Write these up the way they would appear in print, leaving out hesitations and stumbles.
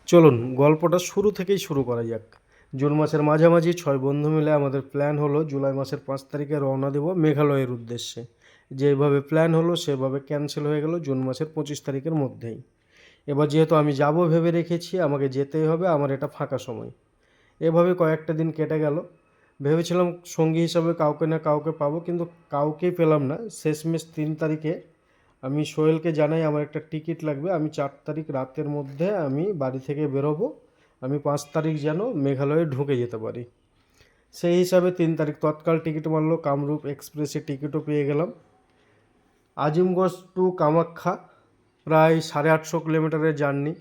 চলুন গল্পটা শুরু থেকেই শুরু করা যাক। জুন মাসের মাঝামাঝি 6 বন্ধু মিলে আমাদের প্ল্যান হলো জুলাই মাসের 5 তারিখে রওনা দেব মেঘালয়ের উদ্দেশ্যে। যেভাবে প্ল্যান হলো সেভাবে ক্যান্সেল হয়ে গেল জুন মাসের 25 তারিখের মধ্যেই। এবার যেহেতু আমি যাব ভেবে রেখেছি, আমাকে যেতেই হবে, আমার এটা ফাঁকা সময়। এভাবে কয়েকটা দিন কেটে গেল। ভেবেছিলাম সঙ্গী হিসাবে কাউকে না কাউকে পাবো, কিন্তু কাউকেই পেলাম না। শেষমেশ 3 তারিখে আমি সোহেলকে জানাই আমার একটা টিকিট লাগবে, আমি 4 তারিখ রাতের মধ্যে আমি বাড়ি থেকে বেরোবো, আমি 5 তারিখ যেন মেঘালয়ে ঢুকে যেতে পারি। সেই হিসাবে 3 তারিখ তৎকাল টিকিট মারলো, কামরূপ এক্সপ্রেসে টিকিটও পেয়ে গেলাম। আজিমগঞ্জ টু কামাখ্যা প্রায় 850 কিলোমিটারের জার্নি।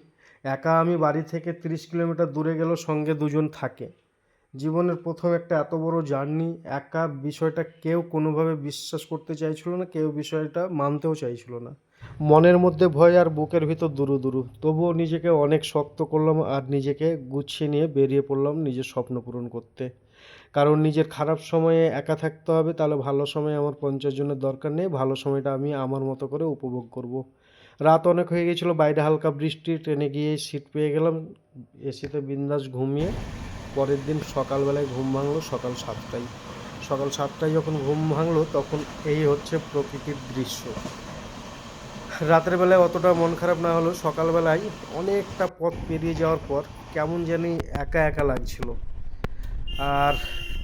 একা আমি বাড়ি থেকে 30 কিলোমিটার দূরে গেলেও সঙ্গে দুজন থাকে। জীবনের প্রথম একটা এত বড় জার্নি একা, বিষয়টা কেউ কোনোভাবে বিশ্বাস করতে চাইছিল না, কেউ বিষয়টা মানতেও চাইছিল না। মনের মধ্যে ভয় আর বুকের ভিতর দুরু দুরু, তবুও নিজেকে অনেক শক্ত করলাম আর নিজেকে গুছিয়ে নিয়ে বেরিয়ে পড়লাম নিজের স্বপ্ন পূরণ করতে। কারণ নিজের খারাপ সময়ে একা থাকতে হবে, তাহলে ভালো সময়ে আমার 50 জনের দরকার নেই, ভালো সময়টা আমি আমার মতো করে উপভোগ করব। রাত অনেক হয়ে গেছিলো, বাইরে হালকা বৃষ্টি, ট্রেনে গিয়ে সিট পেয়ে গেলাম, এসিতে বিন্দাস ঘুমিয়ে পরের দিন সকালবেলায় ঘুম ভাঙলো সকাল 7টায়। সকাল 7টায় যখন ঘুম ভাঙলো তখন এই হচ্ছে প্রকৃতির দৃশ্য। রাতের বেলায় অতটা মন খারাপ না হলেও সকালবেলায় অনেকটা পথ পেরিয়ে যাওয়ার পর কেমন জানি একা একা লাগছিল। আর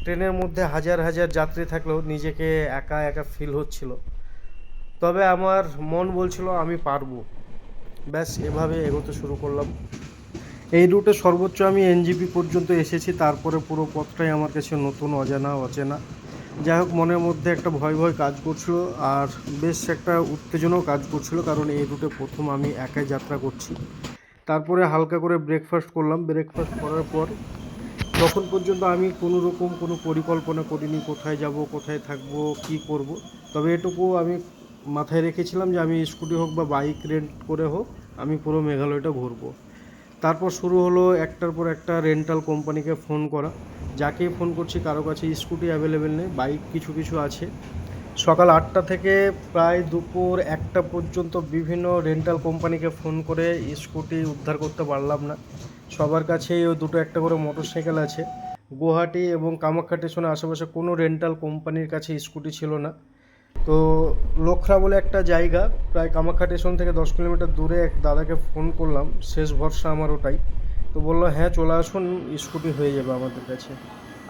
ট্রেনের মধ্যে হাজার হাজার যাত্রী থাকলেও নিজেকে একা একা ফিল হচ্ছিল। তবে আমার মন বলছিল আমি পারবো। ব্যাস এভাবে এগোতে শুরু করলাম। এই রুটে সর্বোচ্চ আমি এনজিপি পর্যন্ত এসেছি, তারপরে পুরো পথটাই আমার কাছে নতুন, অজানা, অচেনা। যাই হোক, মনের মধ্যে একটা ভয় ভয় কাজ করছিল আর বেশ একটা উত্তেজনাও কাজ করছিল, কারণ এই রুটে প্রথম আমি একাই যাত্রা করছি। তারপরে হালকা করে ব্রেকফাস্ট করলাম। ব্রেকফাস্ট করার পর তখন পর্যন্ত আমি কোনো রকম কোনো পরিকল্পনা করিনি কোথায় যাব, কোথায় থাকব, কি করব। তবে এটুকু আমি মাথায় রেখেছিলাম যে আমি স্কুটি হোক বা বাইক রেন্ট করে হোক আমি পুরো মেঘালয়টা ঘুরবো। তারপর শুরু হলো একটার পর একটা রেন্টাল কোম্পানিকে ফোন করা। যাকেই ফোন করছি কারো কাছে স্কুটি অ্যাভেলেবেল নেই, বাইক কিছু কিছু আছে। সকাল 8টা থেকে প্রায় দুপুর 1টা পর্যন্ত বিভিন্ন রেন্টাল কোম্পানিকে ফোন করে স্কুটি উদ্ধার করতে পারলাম না। সবার কাছেই ওই দুটো একটা করে মোটরসাইকেল আছে। গুয়াহাটি এবং কামাখ্যা স্টেশনের আশেপাশে কোনো রেন্টাল কোম্পানির কাছে স্কুটি ছিল না। তো লোখরা বলে একটা জায়গা, প্রায় কামাখ্যা স্টেশন থেকে 10 কিলোমিটার দূরে, এক দাদাকে ফোন করলাম, শেষ ভরসা আমার ওটাই। তো বললো হ্যাঁ চলে আসুন, স্কুটি হয়ে যাবে আমাদের কাছে।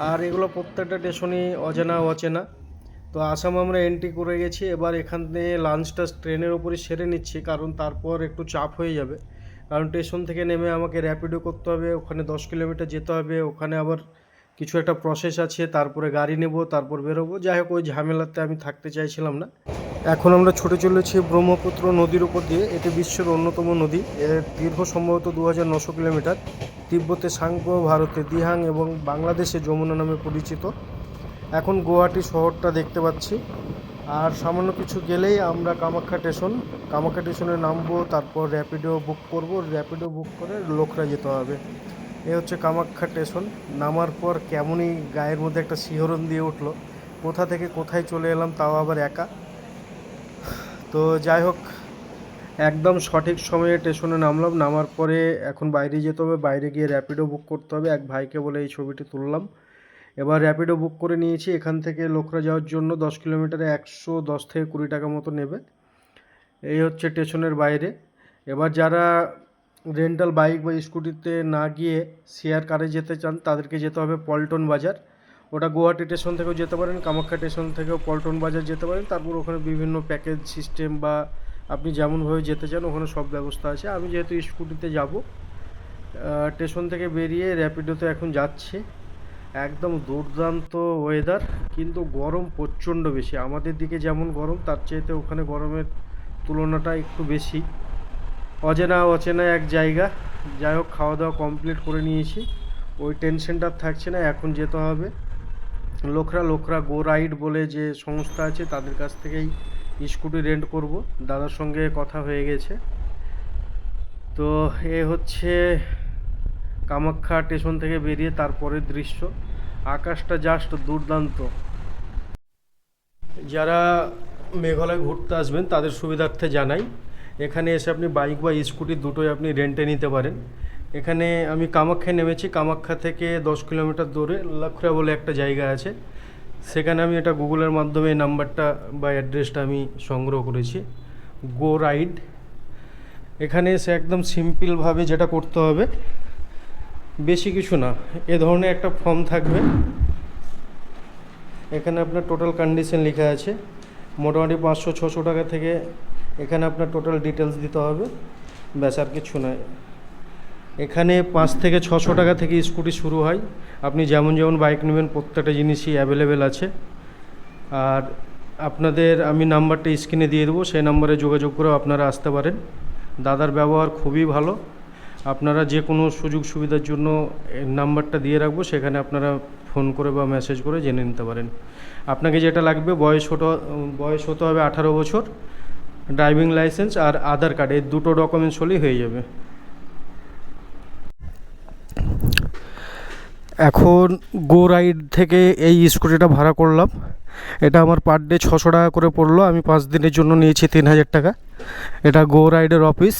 আর এগুলো প্রত্যেকটা স্টেশনই অজানা অচেনা। তো আসাম আমরা এন্ট্রি করে গেছি। এবার এখান থেকে লাঞ্চটা ট্রেনের ওপরই সেরে নিচ্ছি, কারণ তারপর একটু চাপ হয়ে যাবে। কারণ স্টেশন থেকে নেমে আমাকে র্যাপিডো করতে হবে, ওখানে 10 কিলোমিটার যেতে হবে, ওখানে আবার কিছু একটা প্রসেস আছে, তারপরে গাড়ি নেব, তারপর বেরোবো। যাই হোক, ওই ঝামেলাতে আমি থাকতে চাইছিলাম না। এখন আমরা ছুটে চলেছি ব্রহ্মপুত্র নদীর উপর দিয়ে। এটি বিশ্বের অন্যতম নদী। এর দীর্ঘ সম্ভবত 2900 কিলোমিটার। তিব্বতে সাংপো, ভারতে দিহাং এবং বাংলাদেশে যমুনা নামে পরিচিত। এখন গুয়াহাটি শহরটা দেখতে পাচ্ছি। আর সামান্য কিছু গেলেই আমরা কামাখ্যা স্টেশন। কামাখ্যা স্টেশনে নামবো, তারপর র্যাপিডো বুক করব, র্যাপিডো বুক করে লোখরা যেতে হবে। এ হচ্ছে কামাখ্যা স্টেশন। নামার পর কেমনই গায়ের মধ্যে একটা শিহরণ দিয়ে উঠলো, কোথা থেকে কোথায় চলে এলাম, তাও আবার একা। তো যাই হোক, একদম সঠিক সময়ে স্টেশনে নামলাম। নামার পরে এখন বাইরে যেতে হবে, বাইরে গিয়ে র্যাপিডো বুক করতে হবে। এক ভাইকে বলে এই ছবিটি তুললাম। এবার র্যাপিডো বুক করে নিয়েছি। এখান থেকে লোখরা যাওয়ার জন্য 10 কিলোমিটারে 110 থেকে 20 টাকা মতো নেবে। এই হচ্ছে স্টেশনের বাইরে। এবার যারা রেন্টাল বাইক বা স্কুটিতে না গিয়ে শেয়ার কারে যেতে চান তাদেরকে যেতে হবে পল্টন বাজার। ওটা গুয়াহাটি স্টেশন থেকেও যেতে পারেন, কামাখ্যা স্টেশন থেকেও পল্টন বাজার যেতে পারেন। তারপর ওখানে বিভিন্ন প্যাকেজ সিস্টেম বা আপনি যেমনভাবে যেতে চান ওখানে সব ব্যবস্থা আছে। আমি যেহেতু স্কুটিতে যাব, স্টেশন থেকে বেরিয়ে র্যাপিডোতে এখন যাচ্ছি। একদম দুর্দান্ত ওয়েদার, কিন্তু গরম প্রচণ্ড বেশি। আমাদের দিকে যেমন গরম তার চাইতে ওখানে গরমের তুলনাটা একটু বেশি। অচেনা অচেনা এক জায়গা। যাই হোক, খাওয়া দাওয়া কমপ্লিট করে নিয়েছি, ওই টেনশনটা থাকছে না। এখন যেতে হবে লোখরা। লোখরা গো রাইড বলে যে সংস্থা আছে তাদের কাছ থেকেই স্কুটি রেন্ট করব, দাদার সঙ্গে কথা হয়ে গেছে। তো এ হচ্ছে কামাখ্যা স্টেশন থেকে বেরিয়ে তারপরের দৃশ্য। আকাশটা জাস্ট দুর্দান্ত। যারা মেঘালয় ঘুরতে আসবেন তাদের সুবিধার্থে জানাই, এখানে এসে আপনি বাইক বা স্কুটি দুটোই আপনি রেন্টে নিতে পারেন। এখানে আমি কামাখ্যায় নেমেছি। কামাখ্যা থেকে 10 কিলোমিটার দূরে লাখুরা বলে একটা জায়গা আছে, সেখানে আমি এটা গুগলের মাধ্যমে এই নাম্বারটা বা অ্যাড্রেসটা আমি সংগ্রহ করেছি। গো রাইড। এখানে এসে একদম সিম্পলভাবে যেটা করতে হবে, বেশি কিছু না, এ ধরনের একটা ফর্ম থাকবে। এখানে আপনার টোটাল কন্ডিশন লেখা আছে। মোটামুটি 500-600 টাকা থেকে এখানে আপনার টোটাল ডিটেলস দিতে হবে, ব্যাস আর কিছু নয়। এখানে 5 থেকে 600 টাকা থেকে স্কুটি শুরু হয়। আপনি যেমন যেমন বাইক নেবেন প্রত্যেকটা জিনিসই অ্যাভেলেবেল আছে। আর আপনাদের আমি নাম্বারটা স্ক্রিনে দিয়ে দেবো, সেই নাম্বারে যোগাযোগ করেও আপনারা আসতে পারেন। দাদার ব্যবহার খুবই ভালো। আপনারা যে কোনো সুযোগ সুবিধার জন্য নাম্বারটা দিয়ে রাখবো, সেখানে আপনারা ফোন করে বা মেসেজ করে জেনে নিতে পারেন। আপনাকে যেটা লাগবে, বয়স হতে হবে 18 বছর, ড্রাইভিং লাইসেন্স আর আধার কার্ড, এই দুটো ডকুমেন্টস হলেই হয়ে যাবে। এখন গো রাইড থেকে এই স্কুটিটা ভাড়া করলাম। এটা আমার পার ডে 600 টাকা করে পড়লো। আমি 5 দিনের জন্য নিয়েছি 3000 টাকা। এটা গো রাইডের অফিস।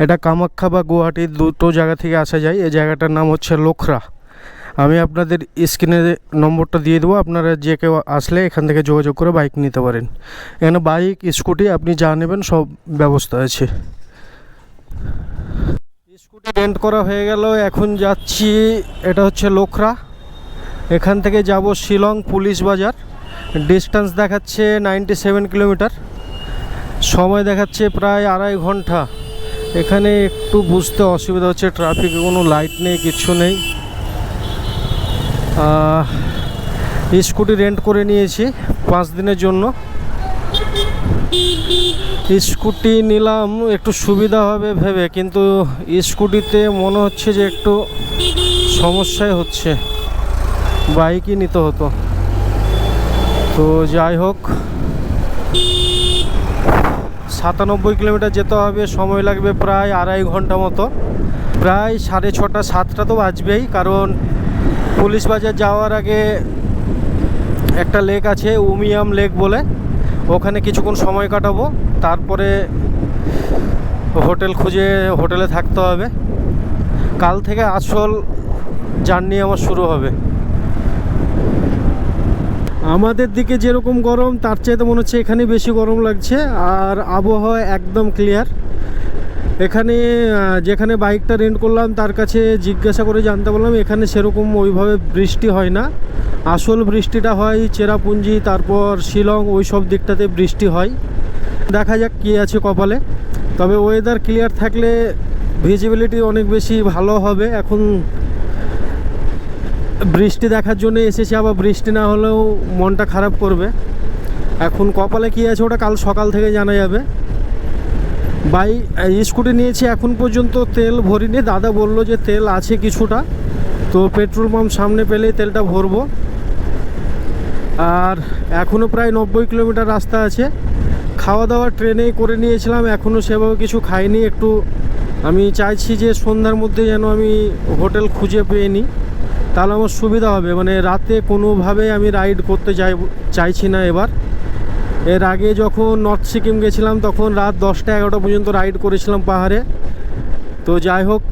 এটা কামাখ্যা বা গুয়াহাটি দুটো জায়গা থেকে আসা যায়। এই জায়গাটার নাম হচ্ছে লোখরা। আমি আপনাদের স্ক্রিনে নম্বরটা দিয়ে দেবো, আপনারা যে কেউ আসলে এখান থেকে যোগাযোগ করে বাইক নিতে পারেন। এখানে বাইক, স্কুটি আপনি যা নেবেন সব ব্যবস্থা আছে। স্কুটি রেন্ট করা হয়ে গেল, এখন যাচ্ছি, এটা হচ্ছে লোখরা। এখান থেকে যাব শিলং পুলিশ বাজার। ডিস্টেন্স দেখাচ্ছে 97 কিলোমিটার, সময় দেখাচ্ছে প্রায় 2.5 ঘন্টা। এখানে একটু বুঝতে অসুবিধা হচ্ছে, ট্রাফিকে কোনো লাইট নেই, কিচ্ছু নেই। স্কুটি রেন্ট করে নিয়েছি 5 দিনের জন্য। স্কুটি নিলাম একটু সুবিধা হবে ভেবে, কিন্তু স্কুটিতে মনে হচ্ছে যে একটু সমস্যাই হচ্ছে, বাইকই নিতে হতো। তো যাই হোক, 97 কিলোমিটার যেতে হবে, সময় লাগবে প্রায় 2.5 ঘন্টা মতো। প্রায় 6:30 7টা তো বাজবেই, কারণ পুলিশ বাজার যাওয়ার আগে একটা লেক আছে, উমিয়াম লেক বলে, ওখানে কিছুক্ষণ সময় কাটাবো। তারপরে হোটেল খুঁজে হোটেলে থাকতে হবে। কাল থেকে আসল জার্নি আমার শুরু হবে। আমাদের দিকে যেরকম গরম, তার চাইতে মনে হচ্ছে এখানে বেশি গরম লাগছে। আর আবহাওয়া একদম ক্লিয়ার। এখানে যেখানে বাইকটা রেন্ট করলাম তার কাছে জিজ্ঞাসা করে জানতে পারলাম, এখানে সেরকম ওইভাবে বৃষ্টি হয় না। আসল বৃষ্টিটা হয় চেরাপুঞ্জি, তারপর শিলং, ওই সব দিকটাতে বৃষ্টি হয়। দেখা যাক কী আছে কপালে। তবে ওয়েদার ক্লিয়ার থাকলে ভিজিবিলিটি অনেক বেশি ভালো হবে। এখন বৃষ্টি দেখার জন্য এসেছি, আবার বৃষ্টি না হলেও মনটা খারাপ করবে। এখন কপালে কী আছে ওটা কাল সকাল থেকে জানা যাবে। স্কুটি নিয়েছি, এখন পর্যন্ত তেল ভরিনি। দাদা বললো যে তেল আছে কিছুটা, তো পেট্রোল পাম্প সামনে পেলেই তেলটা ভরবো। আর এখনও প্রায় 90 কিলোমিটার রাস্তা আছে। খাওয়া দাওয়া ট্রেনেই করে নিয়েছিলাম, এখনও সেভাবে কিছু খাইনি। একটু আমি চাইছি যে সন্ধ্যার মধ্যে যেন আমি হোটেল খুঁজে পেয়ে নিই, তাহলে আমার সুবিধা হবে। মানে রাতে কোনোভাবে আমি রাইড করতে চাইছি না এবার। এর আগে যখন নর্থ সিকিম গেছিলাম তখন রাত 10টা-11টা পর্যন্ত রাইড করেছিলাম পাহাড়ে। তো যাই হোক,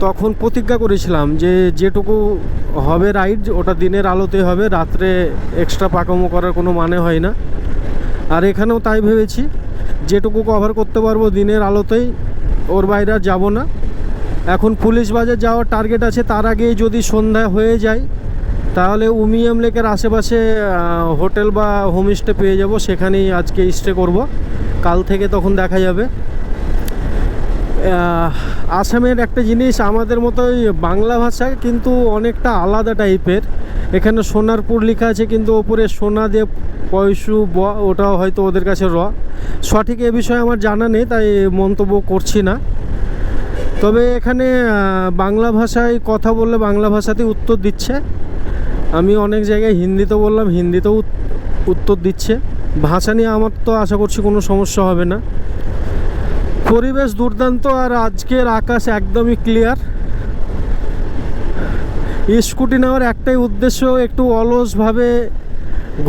তখন প্রতিজ্ঞা করেছিলাম যে যেটুকু হবে রাইড ওটা দিনের আলোতে হবে, রাত্রে এক্সট্রা পাকামো করার কোনো মানে হয় না। আর এখানেও তাই ভেবেছি, যেটুকু কভার করতে পারবো দিনের আলোতেই, ওর বাইরে আর যাবো না। এখন পুলিশ বাজার যাওয়ার টার্গেট আছে, তার আগে যদি সন্ধ্যা হয়ে যায় তাহলে উমিয়াম লেকের আশেপাশে হোটেল বা হোমস্টে পেয়ে যাব, সেখানেই আজকে স্টে করব। কাল থেকে তখন দেখা যাবে। আসামের একটা জিনিস, আমাদের মতোই বাংলা ভাষা কিন্তু অনেকটা আলাদা টাইপের। এখানে সোনারপুর লেখা আছে, কিন্তু ওপরে সোনা দিয়ে পয়সু ব, ওটাও হয়তো ওদের কাছে র। সঠিক এ বিষয়ে আমার জানা নেই, তাই মন্তব্য করছি না। তবে এখানে বাংলা ভাষায় কথা বললে বাংলা ভাষাতেই উত্তর দিচ্ছে। আমি অনেক জায়গায় হিন্দিতে বললাম, হিন্দিতেও উত্তর দিচ্ছে। ভাষা নিয়ে আমার তো আশা করছি কোনো সমস্যা হবে না। পরিবেশ দুর্দান্ত, আর আজকের আকাশ একদমই ক্লিয়ার। স্কুটি নেওয়ার একটাই উদ্দেশ্য, একটু অলসভাবে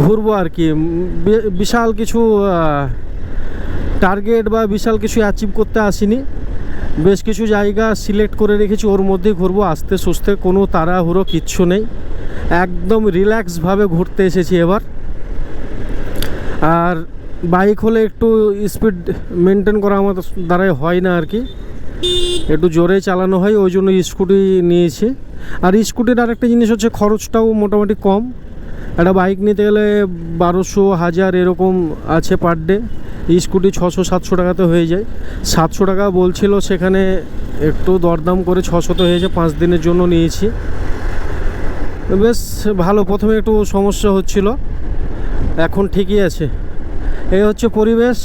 ঘুরবো আর কি। বিশাল কিছু টার্গেট বা বিশাল কিছু অ্যাচিভ করতে আসিনি। বেশ কিছু জায়গা সিলেক্ট করে রেখেছি, ওর মধ্যেই ঘুরবো আস্তে সুস্তে, কোনো তাড়াহুড়ো কিচ্ছু নেই, একদম রিল্যাক্সভাবে ঘুরতে এসেছি এবার। আর বাইক হলে একটু স্পিড মেনটেন করা আমার দ্বারাই হয় না আর কি, একটু জোরে চালানো হয়, ওই জন্য স্কুটি নিয়েছি। আর স্কুটির আরেকটা জিনিস হচ্ছে খরচটাও মোটামুটি কম, একটা বাইক নিতে গেলে 1200 1000 এরকম আছে পার ডে, স্কুটি 600-700 টাকাতে হয়ে যায়। 700 টাকা বলছিল, সেখানে একটু দরদাম করে 600 হয়েছে, 5 দিনের জন্য নিয়েছি। বেশ ভালো, প্রথমে একটু সমস্যা হচ্ছিল, এখন ঠিকই আছে। এই হচ্ছে পরিবেশ,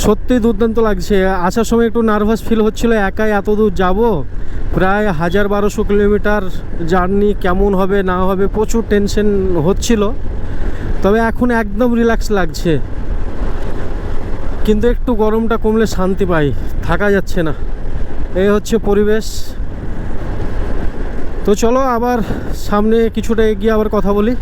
সত্যি দুর্দান্ত লাগছে। আসার সময় একটু নার্ভাস ফিল হচ্ছিল, একাই এত দূর যাব, প্রায় 1000-1200 কিলোমিটার জার্নি, কেমন হবে না হবে প্রচুর টেনশন হচ্ছিল। তবে এখন একদম রিল্যাক্স লাগছে, কিন্তু একটু গরমটা কমলে শান্তি পাই, থাকা যাচ্ছে না। এই হচ্ছে পরিবেশ। তো চলো আবার সামনে কিছুটা এগিয়ে আবার কথা বলি।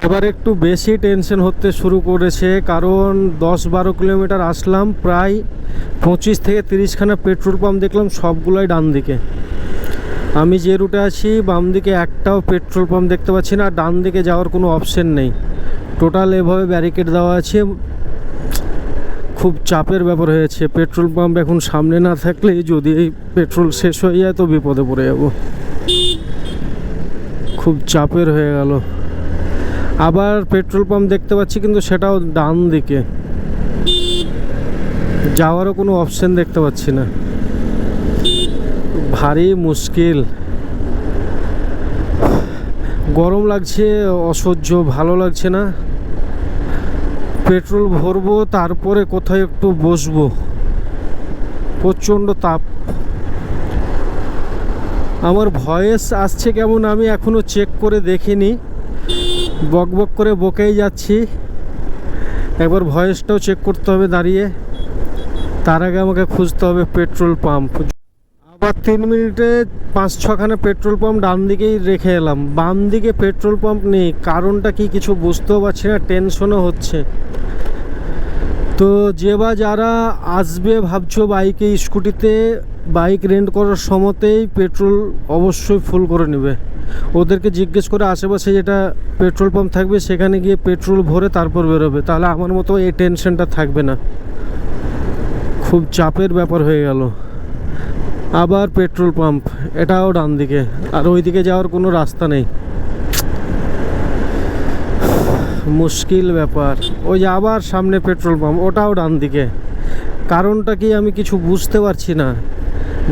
এবার একটু বেশি টেনশন হতে শুরু করেছে, কারণ 10-12 কিলোমিটার আসলাম, প্রায় 25 থেকে 30 খানা পেট্রোল পাম্প দেখলাম, সবগুলোই ডান দিকে। আমি যে রুটে আছি বাম দিকে একটাও পেট্রোল পাম্প দেখতে পাচ্ছি না, ডান দিকে যাওয়ার কোনো অপশন নেই, টোটাল এভাবে ব্যারিকেড দেওয়া আছে। খুব চাপের ব্যাপার হয়েছে, পেট্রোল পাম্প এখন সামনে না থাকলে যদি এই পেট্রোল শেষ হয়ে যায় তো বিপদে পড়ে যাব, খুব চাপের হয়ে গেল। আবার পেট্রোল পাম্প দেখতে পাচ্ছি, কিন্তু সেটাও ডান দিকে, যাওয়ারও কোনো অপশন দেখতে পাচ্ছি না, ভারী মুশকিল। গরম লাগছে অসহ্য, ভালো লাগছে না। পেট্রোল ভরবো, তারপরে কোথায় একটু বসবো, প্রচণ্ড তাপ। আমার ভয়েস আসছে কেমন আমি এখনও চেক করে দেখিনি, বক বক করে বকেই যাচ্ছি, একবার ভয়েসটাও চেক করতে হবে দাঁড়িয়ে। তার আগে আমাকে খুঁজতে হবে পেট্রোল পাম্প। আবার 3 মিনিটে 5-6 খানা পেট্রোল পাম্প ডান দিকেই রেখে এলাম, বাম দিকে পেট্রোল পাম্প নেই, কারণটা কি কিছু বুঝতেও পারছি না, টেনশনও হচ্ছে। তো যে বা যারা আসবে ভাবছো বাইকে স্কুটিতে, বাইক রেন্ট করার সময়তেই পেট্রোল অবশ্যই ফুল করে নেবে, ওদেরকে জিজ্ঞেস করে আশেপাশে যেটা পেট্রোল পাম্প থাকবে সেখানে গিয়ে পেট্রোল ভরে তারপর বেরোবে, তাহলে আমার মতো এই টেনশনটা থাকবে না। খুব চাপের ব্যাপার হয়ে গেল। আবার পেট্রোল পাম্প, এটাও ডান দিকে, আর ওই দিকে যাওয়ার কোনো রাস্তা নেই, মুশকিল ব্যাপার। ওই যে আবার সামনে পেট্রোল পাম্প, ওটাও ডান দিকে, কারণটা কি আমি কিছু বুঝতে পারছি না।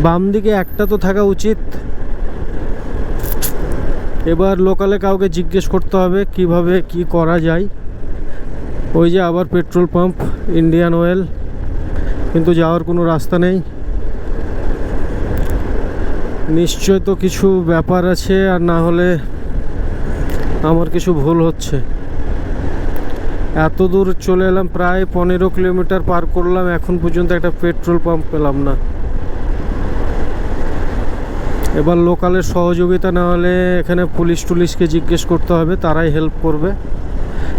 বাম দিকে একটা তো থাকা উচিত। এবার লোকালে কাউকে জিজ্ঞেস করতে হবে কিভাবে কি করা যায়। ওই যে আবার পেট্রোল পাম্প, ইন্ডিয়ান অয়েল, কিন্তু যাওয়ার কোনো রাস্তা নেই। নিশ্চয় তো কিছু ব্যাপার আছে, আর না হলে আমার কিছু ভুল হচ্ছে। এত দূর চলে এলাম, প্রায় 15 কিলোমিটার পার করলাম, এখন পর্যন্ত একটা পেট্রোল পাম্প পেলাম না। এবার লোকালের সহযোগিতা না হলে এখানে পুলিশ টুলিশকে জিজ্ঞেস করতে হবে, তারাই হেল্প করবে।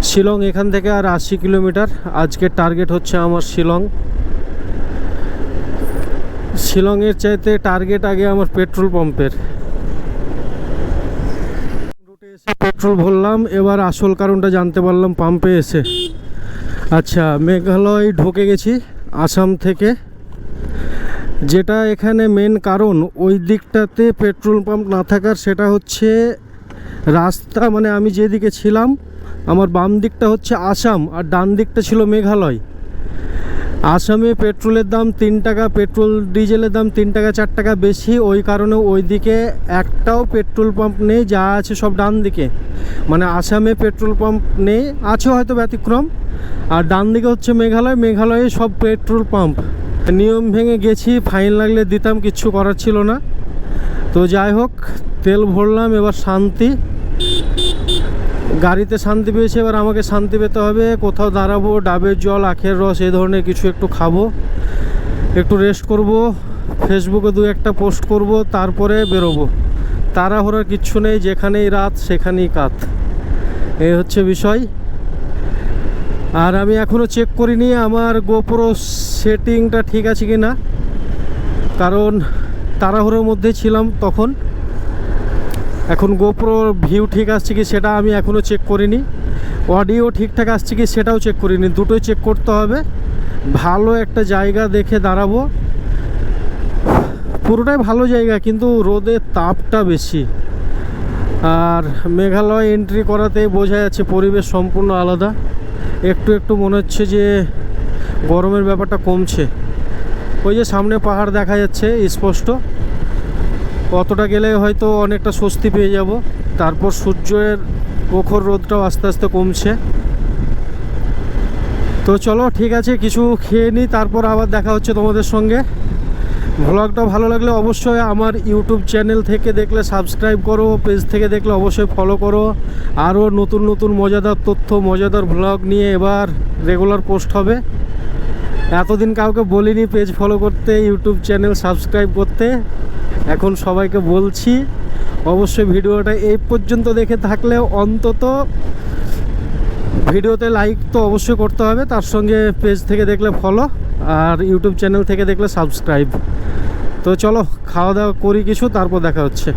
শিলং এখান থেকে আর 80 কিলোমিটার, আজকের টার্গেট হচ্ছে আমার শিলং। শিলংয়ের চাইতে টার্গেট আগে আমার পেট্রোল পাম্পের। রুটে এসে পেট্রোল ভরলাম, এবার আসল কারণটা জানতে পারলাম পাম্পে এসে। আচ্ছা, মেঘালয় ঢুকে গেছি আসাম থেকে, যেটা এখানে মেন কারণ ওই দিকটাতে পেট্রোল পাম্প না থাকার, সেটা হচ্ছে রাস্তা, মানে আমি যেদিকে ছিলাম আমার বাম দিকটা হচ্ছে আসাম আর ডান দিকটা ছিল মেঘালয়। আসামে পেট্রোলের দাম 3 টাকা, পেট্রোল ডিজেলের দাম 3 টাকা 4 টাকা বেশি, ওই কারণে ওইদিকে একটাও পেট্রোল পাম্প নেই, যা আছে সব ডান দিকে। মানে আসামে পেট্রোল পাম্প নেই, আছে হয়তো ব্যতিক্রম, আর ডান দিকে হচ্ছে মেঘালয়, মেঘালয়ে সব পেট্রোল পাম্প। নিয়ম ভেঙে গেছি, ফাইন লাগলে দিতাম, কিচ্ছু করার ছিল না। তো যাই হোক, তেল ভরলাম, এবার শান্তি, গাড়িতে শান্তি পেয়েছে, এবার আমাকে শান্তি পেতে হবে। কোথাও দাঁড়াবো, ডাবের জল, আখের রস, এই ধরনের কিছু একটু খাবো, একটু রেস্ট করব, ফেসবুকে 2-1টা পোস্ট করব, তারপরে বেরোবো। তাড়াহুড়োর কিচ্ছু নেই, যেখানেই রাত সেখানেই কাত, এই হচ্ছে বিষয়। আর আমি এখনও চেক করিনি আমার গোপ্রো সেটিংটা ঠিক আছে কি না, কারণ তাড়াহুড়োর মধ্যে ছিলাম তখন। এখন গোপ্রোর ভিউ ঠিক আসছে কি সেটা আমি এখনও চেক করিনি, অডিও ঠিকঠাক আসছে কি সেটাও চেক করিনি, দুটোই চেক করতে হবে। ভালো একটা জায়গা দেখে দাঁড়াবো, পুরোটাই ভালো জায়গা কিন্তু রোদের তাপটা বেশি। আর মেঘালয় এন্ট্রি করাতেই বোঝা যাচ্ছে পরিবেশ সম্পূর্ণ আলাদা। একটু একটু মনে হচ্ছে যে গরমের ব্যাপারটা কমছে। ওই যে সামনে পাহাড় দেখা যাচ্ছে স্পষ্ট, অতটা গেলে হয়তো অনেকটা স্বস্তি পেয়ে যাব। তারপর সূর্যের প্রখর রোদটাও আস্তে আস্তে কমছে। তো চলো ঠিক আছে, কিছু খেয়ে নিই, তারপর আবার দেখা হচ্ছে তোমাদের সঙ্গে। ভ্লগটা ভালো লাগলে অবশ্যই আমার ইউটিউব চ্যানেল থেকে দেখলে সাবস্ক্রাইব করো, পেজ থেকে দেখলে অবশ্যই ফলো করো। আরও নতুন নতুন মজাদার তথ্য, মজাদার ভ্লগ নিয়ে এবার রেগুলার পোস্ট হবে। এতদিন কাউকে বলিনি পেজ ফলো করতে, ইউটিউব চ্যানেল সাবস্ক্রাইব করতে, এখন সবাইকে বলছি। অবশ্যই ভিডিওটা এই পর্যন্ত দেখে থাকলে অন্তত ভিডিওতে লাইক তো অবশ্যই করতে হবে, তার সঙ্গে পেজ থেকে দেখলে ফলো, আর ইউটিউব চ্যানেল থেকে দেখলে সাবস্ক্রাইব। তো চলো খাওয়া দাওয়া করি কিছু, তারপর দেখা হচ্ছে।